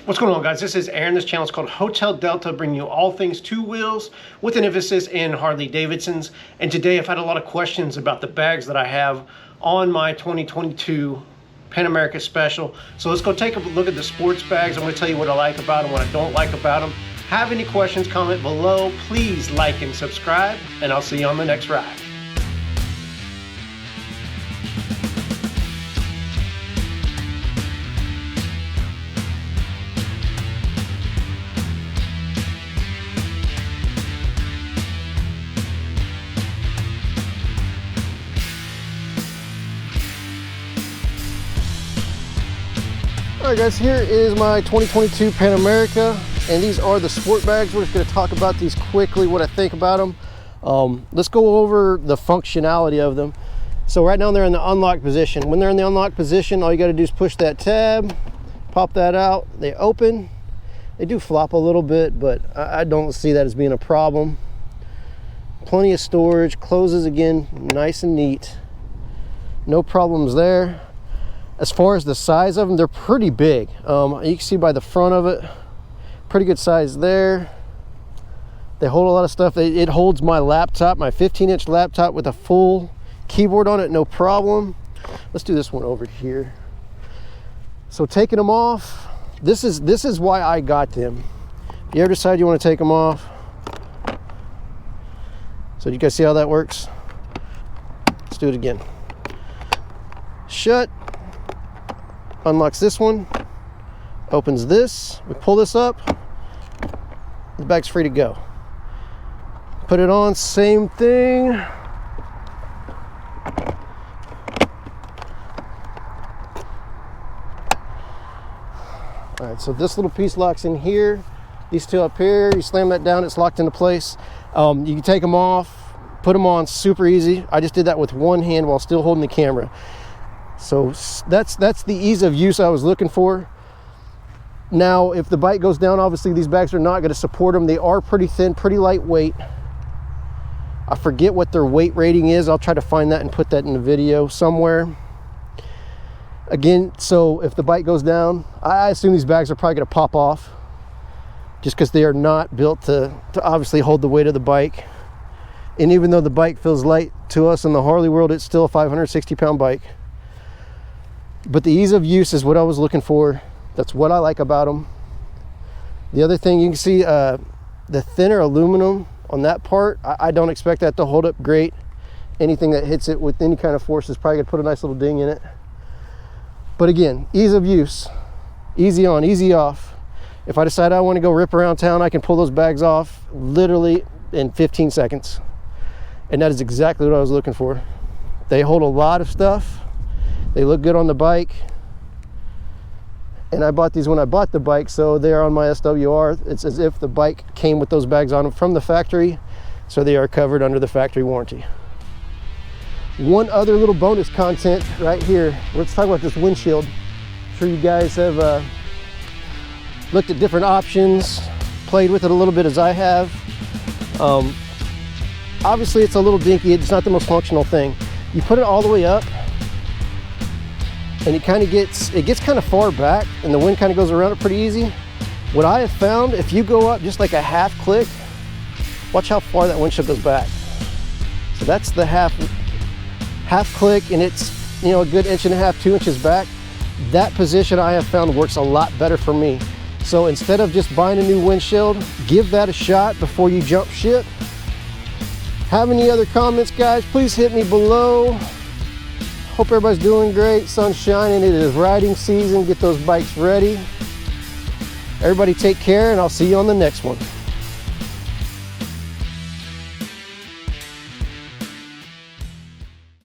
What's going on, guys? This is Aaron. This channel is called Hotel Delta, bringing you all things two wheels with an emphasis in Harley Davidsons. And today I've had a lot of questions about the bags that I have on my 2022 Pan America Special. So let's go take a look at the sports bags. I'm going to tell you what I like about them, what I don't like about them. Have any questions, comment below. Please like and subscribe, and I'll see you on the next ride. All right, guys, here is my 2022 Pan America, and these are the sport bags. We're just going to talk about these quickly, what I think about them. Let's go over the functionality of them. So right now they're in the unlock position. When they're in the unlock position, all you got to do is push that tab, pop that out, they open. They do flop a little bit, but I don't see that as being a problem. Plenty of storage, closes again, nice and neat. No problems there. As far as the size of them, they're pretty big. You can see by the front of it, pretty good size there. They hold a lot of stuff. It holds my laptop, my 15-inch laptop with a full keyboard on it, no problem. Let's do this one over here. So taking them off, this is why I got them. If you ever decide you want to take them off, so you guys see how that works? Let's do it again. Shut. Unlocks this one, opens this, we pull this up, the bag's free to go. Put it on, same thing. All right, so this little piece locks in here, these two up here, you slam that down, it's locked into place. You can take them off, put them on, super easy. I just did that with one hand while still holding the camera. So that's the ease of use I was looking for. Now, if the bike goes down, obviously these bags are not going to support them. They are pretty thin, pretty lightweight. I forget what their weight rating is. I'll try to find that and put that in the video somewhere. Again, so if the bike goes down, I assume these bags are probably going to pop off, just because they are not built to obviously hold the weight of the bike. And even though the bike feels light to us in the Harley world, it's still a 560-pound bike. But the ease of use is what I was looking for. That's what I like about them. The other thing, you can see the thinner aluminum on that part. I don't expect that to hold up great. Anything that hits it with any kind of force is probably going to put a nice little ding in it. But again, ease of use. Easy on, easy off. If I decide I want to go rip around town, I can pull those bags off literally in 15 seconds. And that is exactly what I was looking for. They hold a lot of stuff. They look good on the bike, and I bought these when I bought the bike, so they're on my SWR. It's as if the bike came with those bags on them from the factory, so they are covered under the factory warranty. One other little bonus content right here. Let's talk about this windshield. I'm sure you guys have looked at different options, played with it a little bit as I have. Obviously it's a little dinky, it's not the most functional thing. You put it all the way up, and it gets kind of far back, and the wind kind of goes around it pretty easy. What I have found, if you go up just like a half click, watch how far that windshield goes back. So that's the half click, and it's, you know, a good 1.5 inches, 2 inches back. That position I have found works a lot better for me. So instead of just buying a new windshield, give that a shot before you jump ship. Have any other comments, guys? Please hit me below. Hope everybody's doing great. Sun's shining. It is riding season. Get those bikes ready. Everybody take care, and I'll see you on the next one.